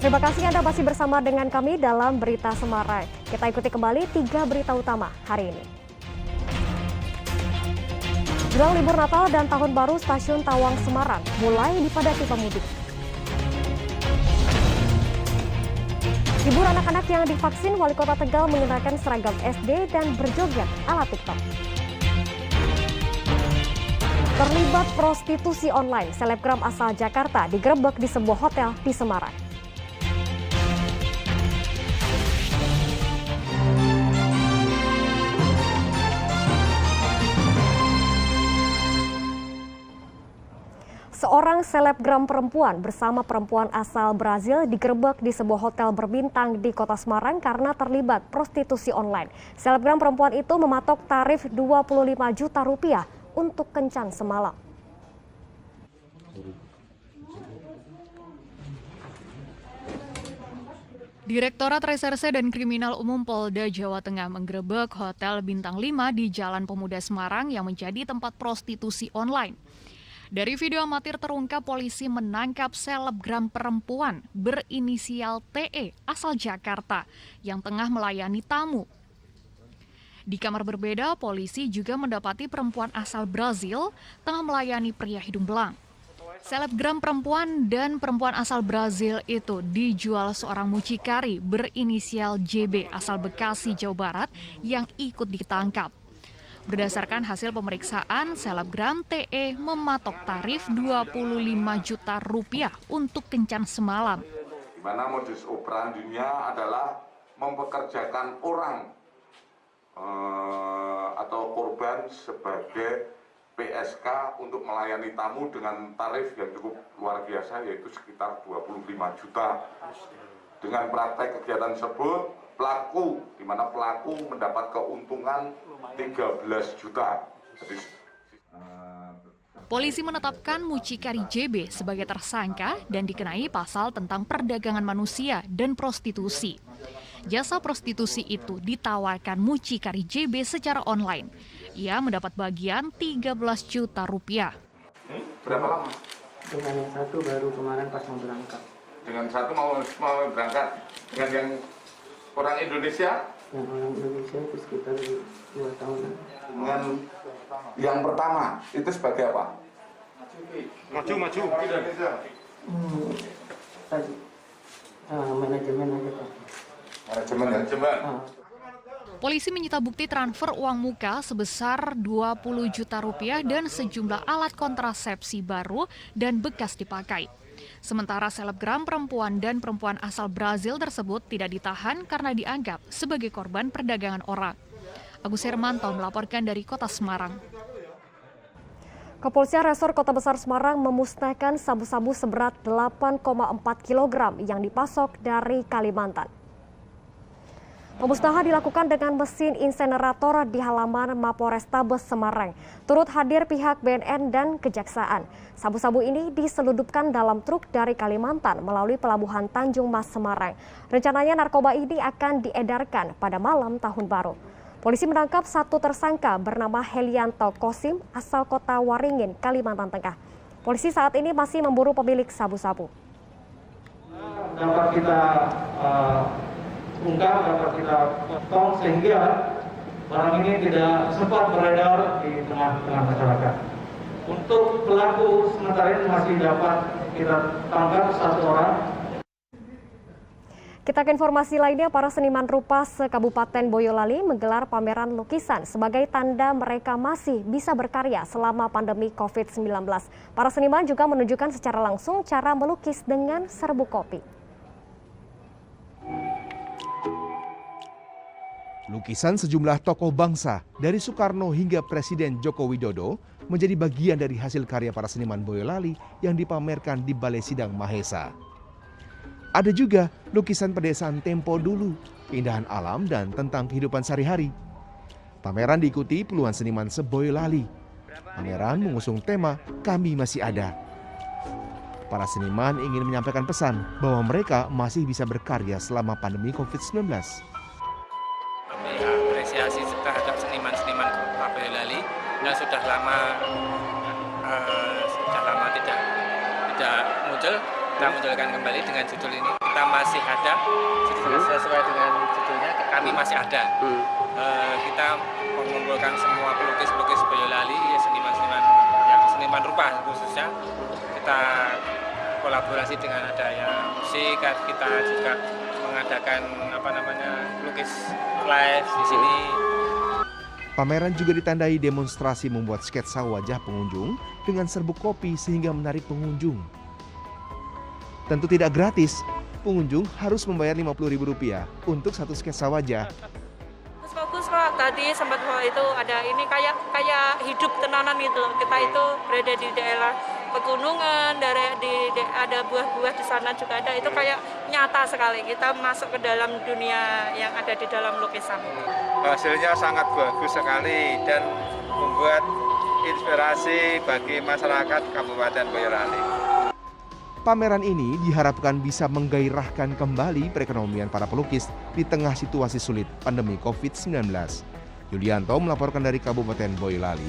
Terima kasih Anda masih bersama dengan kami dalam Berita Semarang. Kita ikuti kembali 3 berita utama hari ini. Jelang libur Natal dan Tahun Baru, Stasiun Tawang Semarang mulai dipadati pemudik. Hibur anak-anak yang divaksin, Wali Kota Tegal mengenakan seragam SD dan berjoget ala TikTok. Terlibat prostitusi online, selebgram asal Jakarta digerebek di sebuah hotel di Semarang. Seorang selebgram perempuan bersama perempuan asal Brazil digerebek di sebuah hotel berbintang di Kota Semarang karena terlibat prostitusi online. Selebgram perempuan itu mematok tarif 25 juta rupiah untuk kencan semalam. Direktorat Reserse dan Kriminal Umum Polda Jawa Tengah menggerebek Hotel Bintang 5 di Jalan Pemuda Semarang yang menjadi tempat prostitusi online. Dari video amatir terungkap polisi menangkap selebgram perempuan berinisial TE asal Jakarta yang tengah melayani tamu. Di kamar berbeda, polisi juga mendapati perempuan asal Brazil tengah melayani pria hidung belang. Selebgram perempuan dan perempuan asal Brazil itu dijual seorang mucikari berinisial JB asal Bekasi, Jawa Barat yang ikut ditangkap. Berdasarkan hasil pemeriksaan, selebgram TE mematok tarif 25 juta rupiah untuk kencan semalam. Di mana modus operandinya adalah mempekerjakan orang atau korban sebagai PSK untuk melayani tamu dengan tarif yang cukup luar biasa, yaitu sekitar 25 juta. Dengan praktek kegiatan tersebut, pelaku, di mana pelaku mendapat keuntungan 13 juta. Polisi menetapkan mucikari JB sebagai tersangka dan dikenai pasal tentang perdagangan manusia dan prostitusi. Jasa prostitusi itu ditawarkan mucikari JB secara online. Ia mendapat bagian 13 juta rupiah. Berapa lama? Dengan yang satu baru kemarin pas mau berangkat. Dengan satu mau berangkat. Dengan yang orang Indonesia? Yang orang Indonesia itu sekitar 2 tahunan. Dengan yang pertama itu sebagai apa? Maju. Tadi manajemen aja Pak. Manajemen. Polisi menyita bukti transfer uang muka sebesar 20 juta rupiah dan sejumlah alat kontrasepsi baru dan bekas dipakai. Sementara selebgram perempuan dan perempuan asal Brazil tersebut tidak ditahan karena dianggap sebagai korban perdagangan orang. Agus Hermanto melaporkan dari Kota Semarang. Kepolisian Resor Kota Besar Semarang memusnahkan sabu-sabu seberat 8,4 kg yang dipasok dari Kalimantan. Pemusnahan dilakukan dengan mesin insenerator di halaman Maporestabes Semarang. Turut hadir pihak BNN dan Kejaksaan. Sabu-sabu ini diselundupkan dalam truk dari Kalimantan melalui Pelabuhan Tanjung Mas Semarang. Rencananya narkoba ini akan diedarkan pada malam Tahun Baru. Polisi menangkap satu tersangka bernama Helianto Kosim asal Kota Waringin, Kalimantan Tengah. Polisi saat ini masih memburu pemilik sabu-sabu. Dapat kita ungkap, dapat kita potong sehingga barang ini tidak sempat beredar di tengah-tengah masyarakat. Untuk pelaku sementara ini masih dapat kita tangkap satu orang. Kita ke informasi lainnya, para seniman rupa se-Kabupaten Boyolali menggelar pameran lukisan sebagai tanda mereka masih bisa berkarya selama pandemi COVID-19. Para seniman juga menunjukkan secara langsung cara melukis dengan serbuk kopi. Lukisan sejumlah tokoh bangsa dari Soekarno hingga Presiden Joko Widodo menjadi bagian dari hasil karya para seniman Boyolali yang dipamerkan di Balai Sidang Mahesa. Ada juga lukisan pedesaan tempo dulu, keindahan alam dan tentang kehidupan sehari-hari. Pameran diikuti puluhan seniman se-Boyolali. Pameran mengusung tema Kami Masih Ada. Para seniman ingin menyampaikan pesan bahwa mereka masih bisa berkarya selama pandemi COVID-19. Apresiasi terhadap seniman-seniman Boyolali yang sudah lama tidak muncul, kita munculkan kembali dengan judul ini. kita masih ada, sesuai dengan judulnya, kami masih ada. Kita mengumpulkan semua pelukis-pelukis Boyolali, seniman rupa khususnya. Kita kolaborasi dengan adanya musik, kita juga mengadakan lukis live di sini. Pameran juga ditandai demonstrasi membuat sketsa wajah pengunjung dengan serbuk kopi sehingga menarik pengunjung. Tentu tidak gratis, pengunjung harus membayar Rp50.000 untuk satu sketsa wajah. Bagus Pak, tadi sempat itu ada ini kayak hidup tenanan gitu loh. Kita itu berada di daerah pegunungan, ada buah-buah di sana juga ada. Itu kayak nyata sekali, kita masuk ke dalam dunia yang ada di dalam lukisan. Hasilnya sangat bagus sekali dan membuat inspirasi bagi masyarakat Kabupaten Boyolali. Pameran ini diharapkan bisa menggairahkan kembali perekonomian para pelukis di tengah situasi sulit pandemi COVID-19. Yulianto melaporkan dari Kabupaten Boyolali.